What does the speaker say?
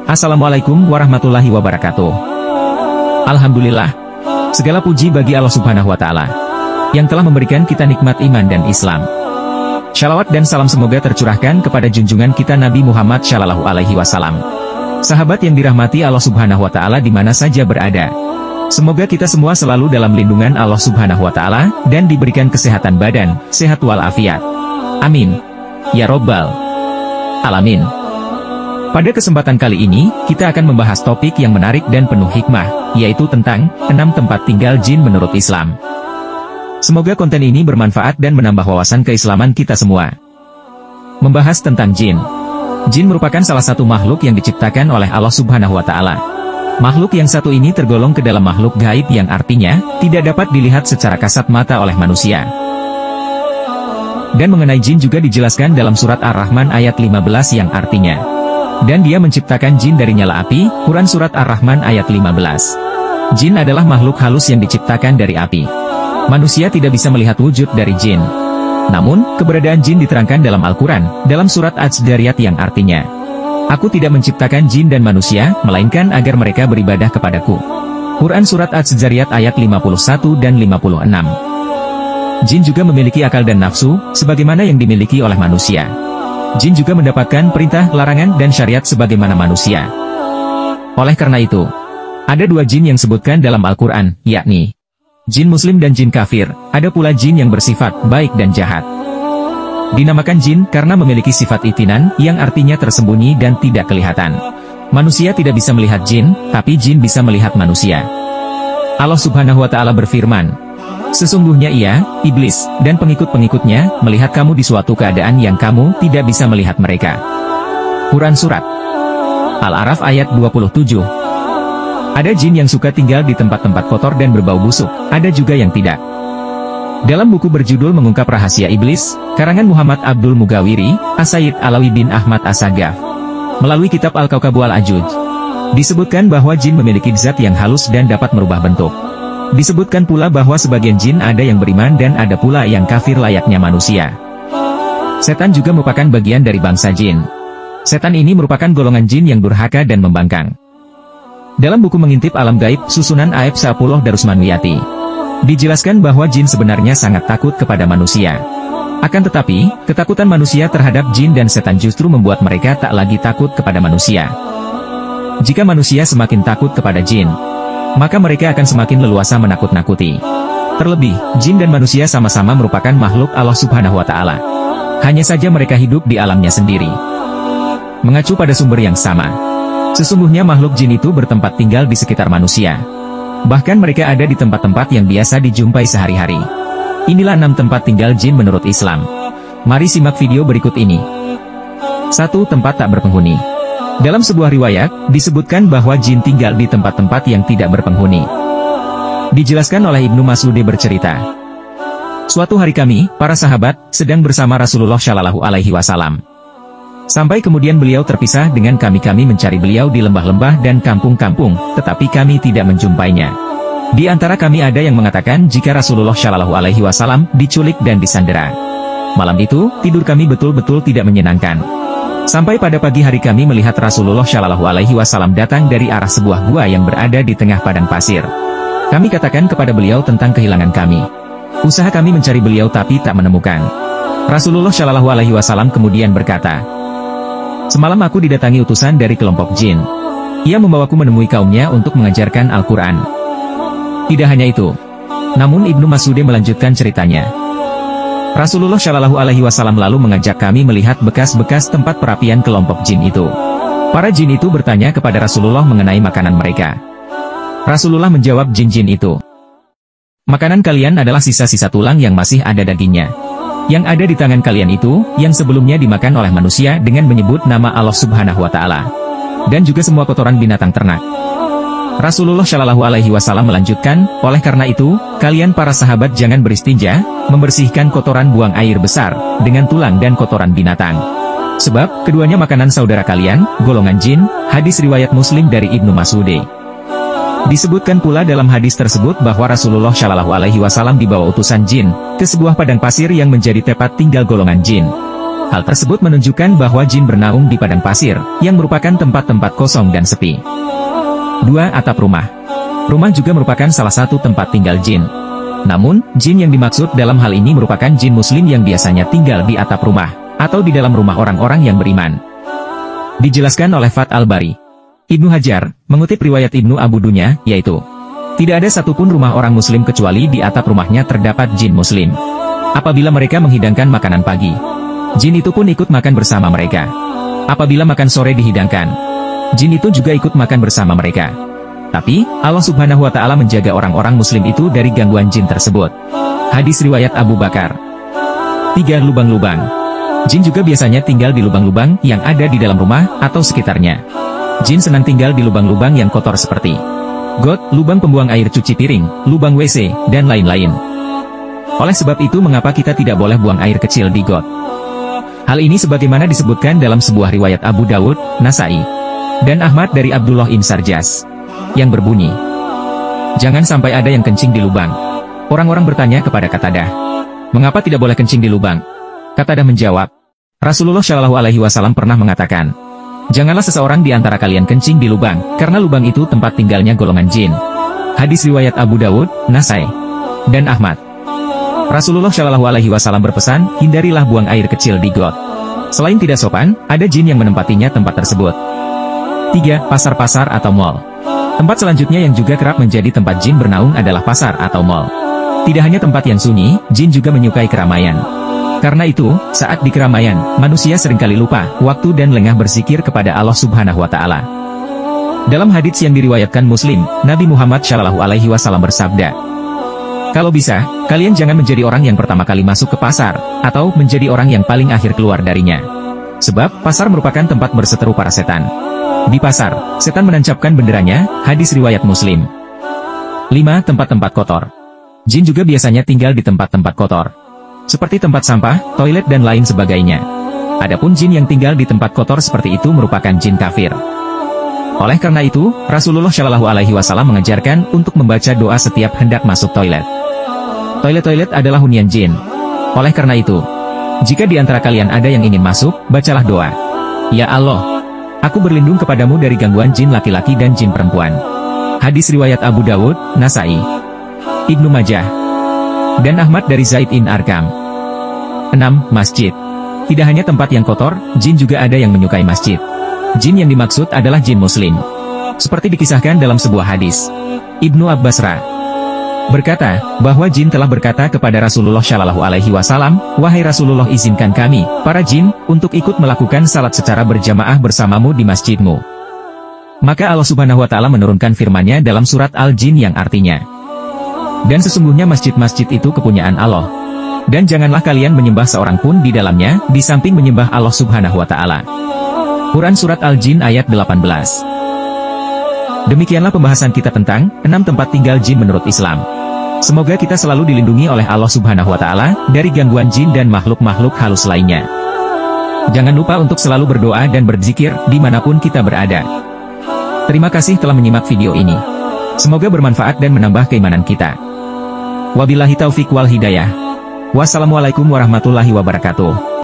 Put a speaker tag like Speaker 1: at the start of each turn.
Speaker 1: Assalamualaikum warahmatullahi wabarakatuh. Alhamdulillah. Segala puji bagi Allah Subhanahu wa Ta'ala yang telah memberikan kita nikmat iman dan Islam. Shalawat dan salam semoga tercurahkan kepada junjungan kita Nabi Muhammad Shallallahu Alaihi Wasallam. Sahabat yang dirahmati Allah Subhanahu wa Ta'ala di mana saja berada. Semoga kita semua selalu dalam lindungan Allah Subhanahu wa Ta'ala dan diberikan kesehatan badan, sehat walafiat. Amin. Ya Robbal Alamin. Pada kesempatan kali ini, kita akan membahas topik yang menarik dan penuh hikmah, yaitu tentang 6 tempat tinggal jin menurut Islam. Semoga konten ini bermanfaat dan menambah wawasan keislaman kita semua. Membahas tentang jin. Jin merupakan salah satu makhluk yang diciptakan oleh Allah Subhanahu wa Ta'ala. Makhluk yang satu ini tergolong ke dalam makhluk gaib yang artinya tidak dapat dilihat secara kasat mata oleh manusia. Dan mengenai jin juga dijelaskan dalam surat Ar-Rahman ayat 15 yang artinya, dan dia menciptakan jin dari nyala api, Quran Surat Ar-Rahman ayat 15. Jin adalah makhluk halus yang diciptakan dari api. Manusia tidak bisa melihat wujud dari jin. Namun, keberadaan jin diterangkan dalam Al-Quran, dalam surat Az-Zariyat yang artinya, Aku tidak menciptakan jin dan manusia, melainkan agar mereka beribadah kepadaku. Quran Surat Az-Zariyat ayat 51 dan 56. Jin juga memiliki akal dan nafsu, sebagaimana yang dimiliki oleh manusia. Jin juga mendapatkan perintah, larangan, dan syariat sebagaimana manusia. Oleh karena itu, ada 2 jin yang disebutkan dalam Al-Quran, yakni jin muslim dan jin kafir. Ada pula jin yang bersifat baik dan jahat. Dinamakan jin karena memiliki sifat itinan, yang artinya tersembunyi dan tidak kelihatan. Manusia tidak bisa melihat jin, tapi jin bisa melihat manusia. Allah Subhanahu wa Ta'ala berfirman, sesungguhnya ia, iblis, dan pengikut-pengikutnya, melihat kamu di suatu keadaan yang kamu tidak bisa melihat mereka. Quran Surat Al-A'raf ayat 27. Ada jin yang suka tinggal di tempat-tempat kotor dan berbau busuk, ada juga yang tidak. Dalam buku berjudul Mengungkap Rahasia Iblis, karangan Muhammad Abdul Mugawiri, As-Sayyid Alawi bin Ahmad As-Sagaf, melalui kitab Al-Kaukabu Al-Ajuj, disebutkan bahwa jin memiliki zat yang halus dan dapat merubah bentuk. Disebutkan pula bahwa sebagian jin ada yang beriman dan ada pula yang kafir layaknya manusia. Setan juga merupakan bagian dari bangsa jin. Setan ini merupakan golongan jin yang durhaka dan membangkang. Dalam buku Mengintip Alam Gaib, susunan Aib Sa'apullah Darusmanwiyati, dijelaskan bahwa jin sebenarnya sangat takut kepada manusia. Akan tetapi, ketakutan manusia terhadap jin dan setan justru membuat mereka tak lagi takut kepada manusia. Jika manusia semakin takut kepada jin, maka mereka akan semakin leluasa menakut-nakuti. Terlebih, jin dan manusia sama-sama merupakan makhluk Allah Subhanahu wa Ta'ala. Hanya saja mereka hidup di alamnya sendiri. Mengacu pada sumber yang sama, sesungguhnya makhluk jin itu bertempat tinggal di sekitar manusia. Bahkan mereka ada di tempat-tempat yang biasa dijumpai sehari-hari. Inilah 6 tempat tinggal jin menurut Islam. Mari simak video berikut ini. 1. Tempat tak berpenghuni. Dalam sebuah riwayat, disebutkan bahwa jin tinggal di tempat-tempat yang tidak berpenghuni. Dijelaskan oleh Ibnu Mas'ud bercerita, suatu hari kami, para sahabat, sedang bersama Rasulullah Shallallahu Alaihi Wasallam. Sampai kemudian beliau terpisah dengan kami mencari beliau di lembah-lembah dan kampung-kampung, tetapi kami tidak menjumpainya. Di antara kami ada yang mengatakan jika Rasulullah Shallallahu Alaihi Wasallam diculik dan disandera. Malam itu, tidur kami betul-betul tidak menyenangkan. Sampai pada pagi hari kami melihat Rasulullah Shallallahu Alaihi Wasallam datang dari arah sebuah gua yang berada di tengah padang pasir. Kami katakan kepada beliau tentang kehilangan kami. Usaha kami mencari beliau tapi tak menemukan. Rasulullah Shallallahu Alaihi Wasallam kemudian berkata, semalam aku didatangi utusan dari kelompok jin. Ia membawaku menemui kaumnya untuk mengajarkan Al-Quran. Tidak hanya itu, namun Ibnu Mas'ud melanjutkan ceritanya. Rasulullah Shallallahu Alaihi Wasallam lalu mengajak kami melihat bekas-bekas tempat perapian kelompok jin itu. Para jin itu bertanya kepada Rasulullah mengenai makanan mereka. Rasulullah menjawab jin-jin itu, makanan kalian adalah sisa-sisa tulang yang masih ada dagingnya. Yang ada di tangan kalian itu, yang sebelumnya dimakan oleh manusia dengan menyebut nama Allah Subhanahu wa Ta'ala. Dan juga semua kotoran binatang ternak. Rasulullah Shallallahu Alaihi Wasallam melanjutkan, oleh karena itu, kalian para sahabat jangan beristinja, membersihkan kotoran buang air besar, dengan tulang dan kotoran binatang. Sebab, keduanya makanan saudara kalian, golongan jin, hadis riwayat Muslim dari Ibnu Mas'ud. Disebutkan pula dalam hadis tersebut bahwa Rasulullah Shallallahu Alaihi Wasallam dibawa utusan jin, ke sebuah padang pasir yang menjadi tempat tinggal golongan jin. Hal tersebut menunjukkan bahwa jin bernaung di padang pasir, yang merupakan tempat-tempat kosong dan sepi. 2. Atap rumah. Rumah juga merupakan salah satu tempat tinggal jin. Namun, jin yang dimaksud dalam hal ini merupakan jin muslim yang biasanya tinggal di atap rumah, atau di dalam rumah orang-orang yang beriman. Dijelaskan oleh Fath al-Bari. Ibnu Hajar, mengutip riwayat Ibnu Abu Dunya, yaitu, tidak ada satupun rumah orang muslim kecuali di atap rumahnya terdapat jin muslim. Apabila mereka menghidangkan makanan pagi, jin itu pun ikut makan bersama mereka. Apabila makan sore dihidangkan, jin itu juga ikut makan bersama mereka. Tapi, Allah Subhanahu wa Ta'ala menjaga orang-orang muslim itu dari gangguan jin tersebut. Hadis riwayat Abu Bakar. 3. Lubang-lubang. Jin juga biasanya tinggal di lubang-lubang yang ada di dalam rumah atau sekitarnya. Jin senang tinggal di lubang-lubang yang kotor seperti got, lubang pembuang air cuci piring, lubang WC, dan lain-lain. Oleh sebab itu mengapa kita tidak boleh buang air kecil di got? Hal ini sebagaimana disebutkan dalam sebuah riwayat Abu Dawud, Nasai, dan Ahmad dari Abdullah bin Sarjas, yang berbunyi, jangan sampai ada yang kencing di lubang. Orang-orang bertanya kepada Qatadah, mengapa tidak boleh kencing di lubang? Qatadah menjawab, Rasulullah Shallallahu Alaihi Wasallam pernah mengatakan, janganlah seseorang di antara kalian kencing di lubang, karena lubang itu tempat tinggalnya golongan jin. Hadis riwayat Abu Dawud, Nasai, dan Ahmad. Rasulullah Shallallahu Alaihi Wasallam berpesan, hindarilah buang air kecil di got. Selain tidak sopan, ada jin yang menempatinya tempat tersebut. 3. Pasar-pasar atau mal. Tempat selanjutnya yang juga kerap menjadi tempat jin bernaung adalah pasar atau mal. Tidak hanya tempat yang sunyi, jin juga menyukai keramaian. Karena itu, saat di keramaian, manusia seringkali lupa waktu dan lengah berzikir kepada Allah Subhanahu wa Ta'ala. Dalam hadits yang diriwayatkan Muslim, Nabi Muhammad Shallallahu Alaihi Wasallam bersabda, kalau bisa, kalian jangan menjadi orang yang pertama kali masuk ke pasar, atau menjadi orang yang paling akhir keluar darinya. Sebab, pasar merupakan tempat berseteru para setan. Di pasar, setan menancapkan benderanya, hadis riwayat Muslim. 5. Tempat-tempat kotor. Jin juga biasanya tinggal di tempat-tempat kotor, seperti tempat sampah, toilet dan lain sebagainya. Adapun jin yang tinggal di tempat kotor seperti itu merupakan jin kafir. Oleh karena itu, Rasulullah Shallallahu Alaihi Wasallam mengajarkan untuk membaca doa setiap hendak masuk toilet. Toilet-toilet adalah hunian jin. Oleh karena itu, jika di antara kalian ada yang ingin masuk, bacalah doa. Ya Allah, aku berlindung kepadamu dari gangguan jin laki-laki dan jin perempuan. Hadis riwayat Abu Dawud, Nasai, Ibnu Majah, dan Ahmad dari Zaid bin Arqam. 6. Masjid. Tidak hanya tempat yang kotor, jin juga ada yang menyukai masjid. Jin yang dimaksud adalah jin muslim. Seperti dikisahkan dalam sebuah hadis, Ibnu Abbas berkata, bahwa jin telah berkata kepada Rasulullah Shallallahu Alaihi Wasallam, wahai Rasulullah, izinkan kami, para jin, untuk ikut melakukan salat secara berjamaah bersamamu di masjidmu. Maka Allah Subhanahu Wa Ta'ala menurunkan firman-Nya dalam surat Al-Jin yang artinya, dan sesungguhnya masjid-masjid itu kepunyaan Allah. Dan janganlah kalian menyembah seorang pun di dalamnya, di samping menyembah Allah Subhanahu Wa Ta'ala. Quran Surat Al-Jin ayat 18. Demikianlah pembahasan kita tentang 6 tempat tinggal jin menurut Islam. Semoga kita selalu dilindungi oleh Allah Subhanahu wa Ta'ala dari gangguan jin dan makhluk-makhluk halus lainnya. Jangan lupa untuk selalu berdoa dan berzikir dimanapun kita berada. Terima kasih telah menyimak video ini. Semoga bermanfaat dan menambah keimanan kita. Wabillahi taufik wal hidayah. Wassalamualaikum warahmatullahi wabarakatuh.